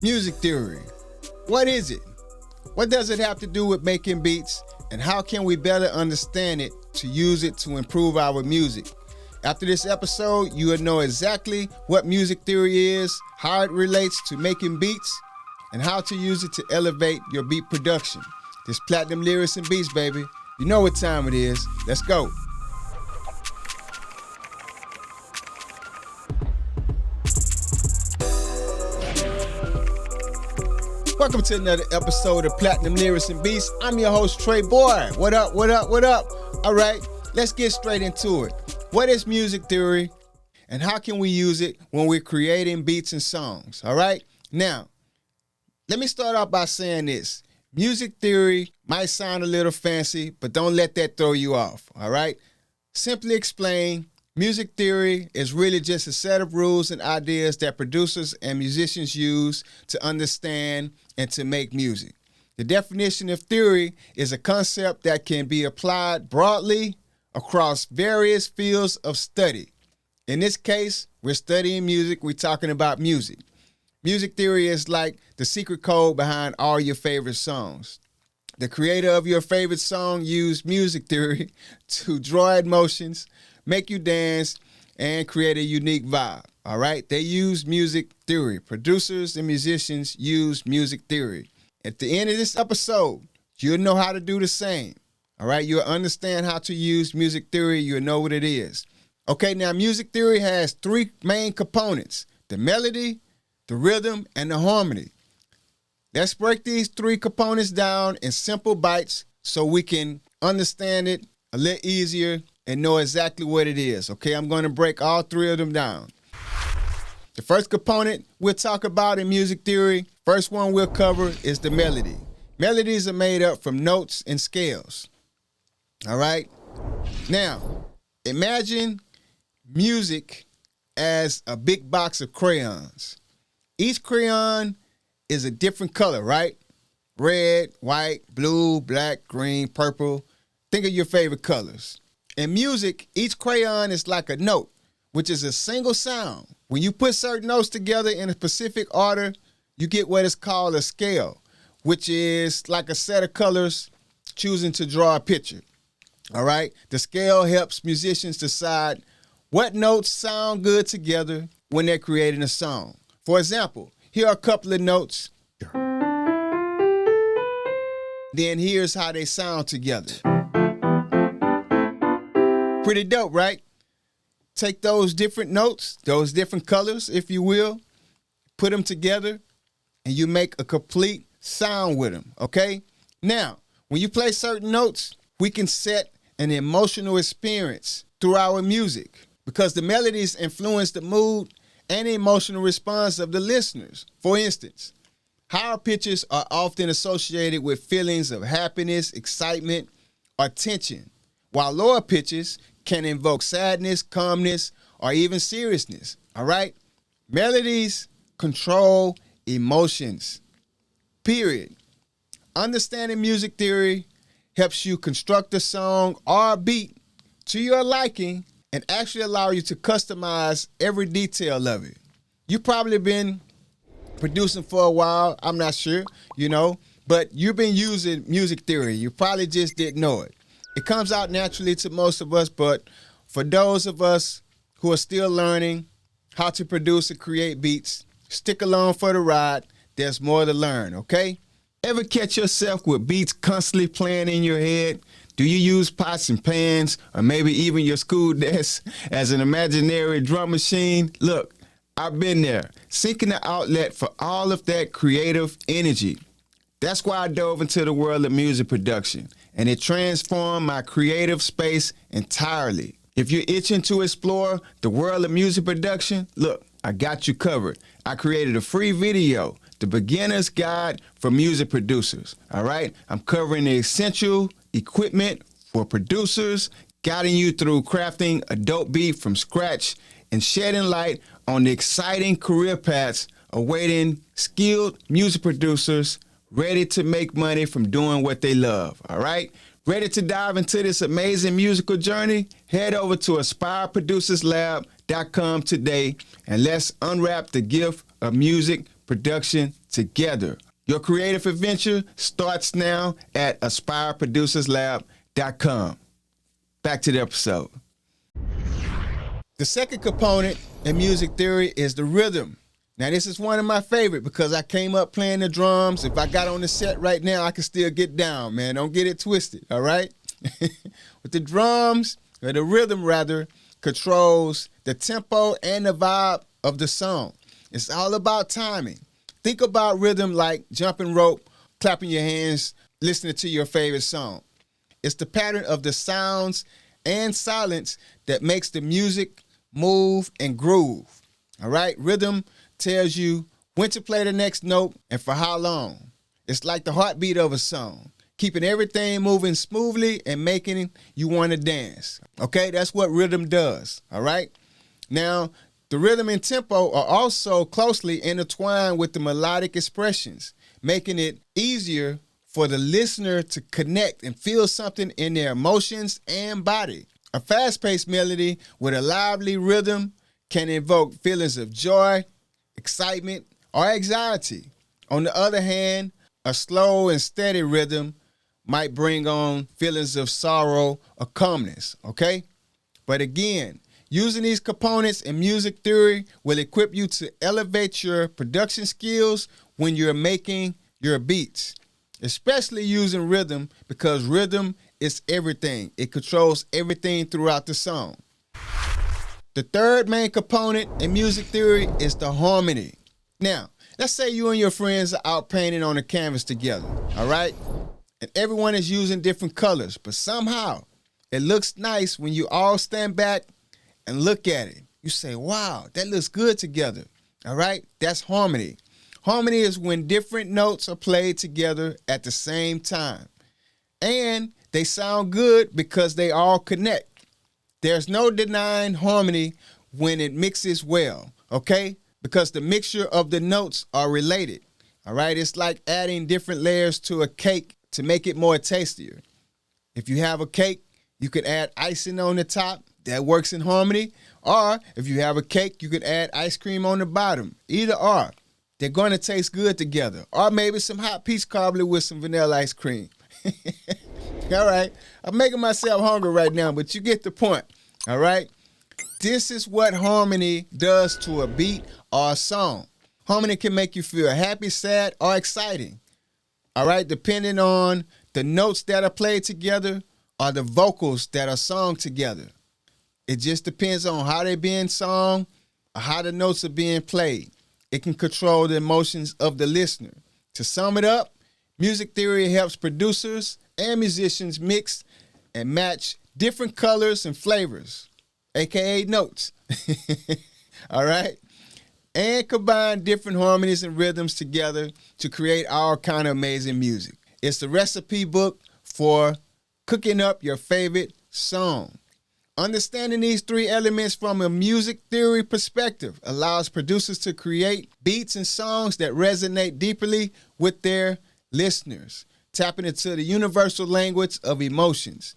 Music theory. What is it? What does it have to do with making beats? And how can we better understand it to use it to improve our music? After this episode, you will know exactly what music theory is, how it relates to making beats, and how to use it to elevate your beat production. This Platinum Lyrics and Beats, baby. You know what time it is. Let's go. Welcome to another episode of Platinum Lyrics and Beats. I'm your host, Trey Boy. What up, what up, what up? All right, let's get straight into it. What is music theory and how can we use it when we're creating beats and songs? All right, now, let me start off by saying this. Music theory might sound a little fancy, but don't let that throw you off, all right? Simply explain, music theory is really just a set of rules and ideas that producers and musicians use to understand and to make music. The definition of theory is a concept that can be applied broadly across various fields of study. In this case, we're studying music, we're talking about music. Music theory is like the secret code behind all your favorite songs. The creator of your favorite song used music theory to draw emotions, make you dance, and create a unique vibe, all right? They use music theory. Producers and musicians use music theory. At the end of this episode, you'll know how to do the same, all right? You'll understand how to use music theory. You'll know what it is. Okay, now music theory has three main components: the melody, the rhythm, and the harmony. Let's break these three components down in simple bites so we can understand it a little easier and know exactly what it is, okay? I'm going to break all three of them down. The first component we'll talk about in music theory, first one we'll cover is the melody. Melodies are made up from notes and scales, all right? Now, imagine music as a big box of crayons. Each crayon is a different color, right? Red, white, blue, black, green, purple. Think of your favorite colors. In music, each crayon is like a note, which is a single sound. When you put certain notes together in a specific order, you get what is called a scale, which is like a set of colors choosing to draw a picture. All right? The scale helps musicians decide what notes sound good together when they're creating a song. For example, here are a couple of notes. Then here's how they sound together. Pretty dope, right? Take those different notes, those different colors, if you will, put them together, and you make a complete sound with them, okay? Now, when you play certain notes, we can set an emotional experience through our music because the melodies influence the mood and the emotional response of the listeners. For instance, higher pitches are often associated with feelings of happiness, excitement, or tension, while lower pitches can invoke sadness, calmness, or even seriousness, all right? Melodies control emotions, period. Understanding music theory helps you construct a song or a beat to your liking and actually allow you to customize every detail of it. You've probably been producing for a while, I'm not sure, but you've been using music theory. You probably just didn't know it. It comes out naturally to most of us, but for those of us who are still learning how to produce and create beats, stick along for the ride. There's more to learn, okay? Ever catch yourself with beats constantly playing in your head? Do you use pots and pans or maybe even your school desk as an imaginary drum machine? Look, I've been there, seeking an outlet for all of that creative energy. That's why I dove into the world of music production, and it transformed my creative space entirely. If you're itching to explore the world of music production, look, I got you covered. I created a free video, The Beginner's Guide for Music Producers, all right? I'm covering the essential equipment for producers, guiding you through crafting a dope beat from scratch and shedding light on the exciting career paths awaiting skilled music producers ready to make money from doing what they love, all right? Ready to dive into this amazing musical journey? Head over to AspireProducersLab.com today and let's unwrap the gift of music production together. Your creative adventure starts now at aspireproducerslab.com. Back to the episode. The second component in music theory is the rhythm. Now, this is one of my favorite because I came up playing the drums. If I got on the set right now, I can still get down, man. Don't get it twisted, all right? With the drums, or the rhythm rather, controls the tempo and the vibe of the song. It's all about timing. Think about rhythm like jumping rope, clapping your hands, listening to your favorite song. It's the pattern of the sounds and silence that makes the music move and groove. All right? Rhythm tells you when to play the next note and for how long. It's like the heartbeat of a song, keeping everything moving smoothly and making you want to dance. Okay? That's what rhythm does. All right? Now, the rhythm and tempo are also closely intertwined with the melodic expressions, making it easier for the listener to connect and feel something in their emotions and body. A fast-paced melody with a lively rhythm can evoke feelings of joy, excitement, or anxiety. On the other hand, a slow and steady rhythm might bring on feelings of sorrow or calmness, okay? But again, using these components in music theory will equip you to elevate your production skills when you're making your beats, especially using rhythm because rhythm is everything. It controls everything throughout the song. The third main component in music theory is the harmony. Now, let's say you and your friends are out painting on a canvas together, all right? And everyone is using different colors, but somehow it looks nice when you all stand back and look at it. You say, wow, that looks good together, all right? That's harmony. Harmony is when different notes are played together at the same time. And they sound good because they all connect. There's no denying harmony when it mixes well, okay? Because the mixture of the notes are related, all right? It's like adding different layers to a cake to make it more tastier. If you have a cake, you could add icing on the top. That works in harmony. Or if you have a cake, you could add ice cream on the bottom. Either or. They're going to taste good together. Or maybe some hot peach cobbler with some vanilla ice cream. All right. I'm making myself hungry right now, but you get the point. All right. This is what harmony does to a beat or a song. Harmony can make you feel happy, sad, or exciting. All right. Depending on the notes that are played together or the vocals that are sung together. It just depends on how they're being sung or how the notes are being played. It can control the emotions of the listener. To sum it up, music theory helps producers and musicians mix and match different colors and flavors, aka notes. All right? And combine different harmonies and rhythms together to create all kind of amazing music. It's the recipe book for cooking up your favorite song. Understanding these three elements from a music theory perspective allows producers to create beats and songs that resonate deeply with their listeners, tapping into the universal language of emotions.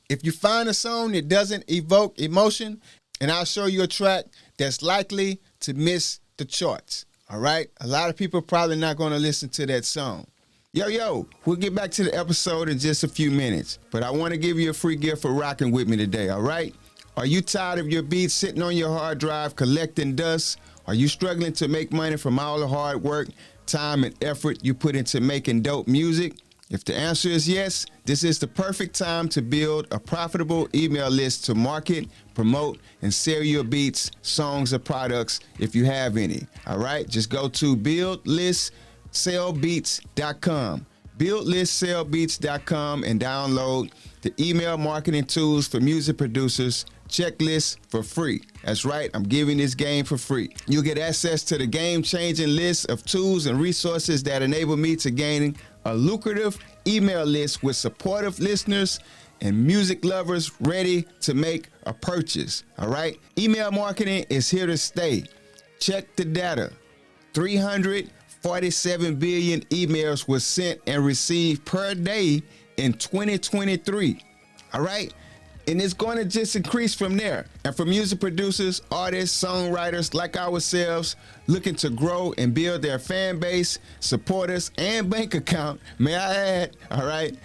If you find a song that doesn't evoke emotion, and I'll show you a track that's likely to miss the charts, all right? A lot of people are probably not going to listen to that song. Yo, we'll get back to the episode in just a few minutes, but I want to give you a free gift for rocking with me today, all right? Are you tired of your beats sitting on your hard drive collecting dust? Are you struggling to make money from all the hard work, time, and effort you put into making dope music? If the answer is yes, this is the perfect time to build a profitable email list to market, promote, and sell your beats, songs, or products if you have any, all right? Just go to buildlistsellbeats.com. Buildlistsellbeats.com and download the email marketing tools for music producers checklist for free. That's right, I'm giving this game for free. You'll get access to the game-changing list of tools and resources that enable me to gain a lucrative email list with supportive listeners and music lovers ready to make a purchase. All right, email marketing is here to stay. Check the data. 347 billion emails were sent and received per day in 2023. All right, And it's going to just increase from there. And for music producers, artists, songwriters like ourselves looking to grow and build their fan base, supporters, and bank account, may I add, all right?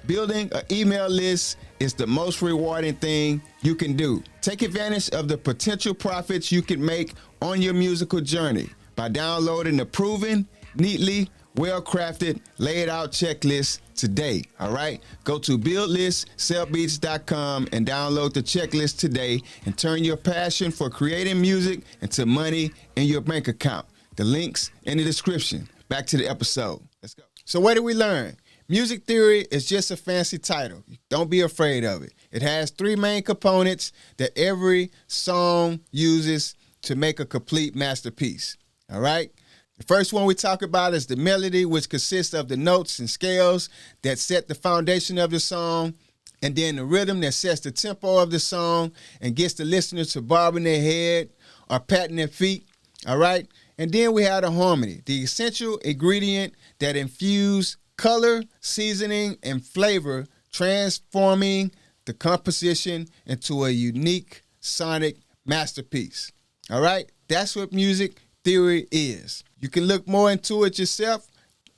Building an email list is the most rewarding thing you can do. Take advantage of the potential profits you can make on your musical journey by downloading the proven, neatly, well-crafted, laid-out checklist today, all right? Go to buildlistsellbeats.com and download the checklist today and turn your passion for creating music into money in your bank account. The link's in the description. Back to the episode. Let's go. So what did we learn? Music theory is just a fancy title. Don't be afraid of it. It has three main components that every song uses to make a complete masterpiece, all right? The first one we talk about is the melody, which consists of the notes and scales that set the foundation of the song, and then the rhythm that sets the tempo of the song and gets the listener to bobbing their head or patting their feet, all right? And then we have the harmony, the essential ingredient that infuse color, seasoning, and flavor, transforming the composition into a unique sonic masterpiece, all right? That's what music theory is. You can look more into it yourself.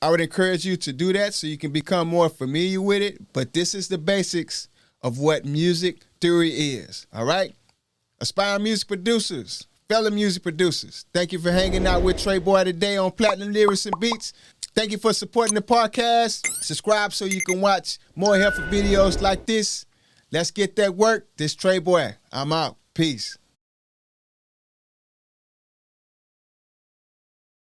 I would encourage you to do that so you can become more familiar with it. But this is the basics of what music theory is, all right? Aspiring music producers, fellow music producers, thank you for hanging out with Trey Boy today on Platinum Lyrics and Beats. Thank you for supporting the podcast. Subscribe so you can watch more helpful videos like this. Let's get that work. This Trey Boy. I'm out. Peace.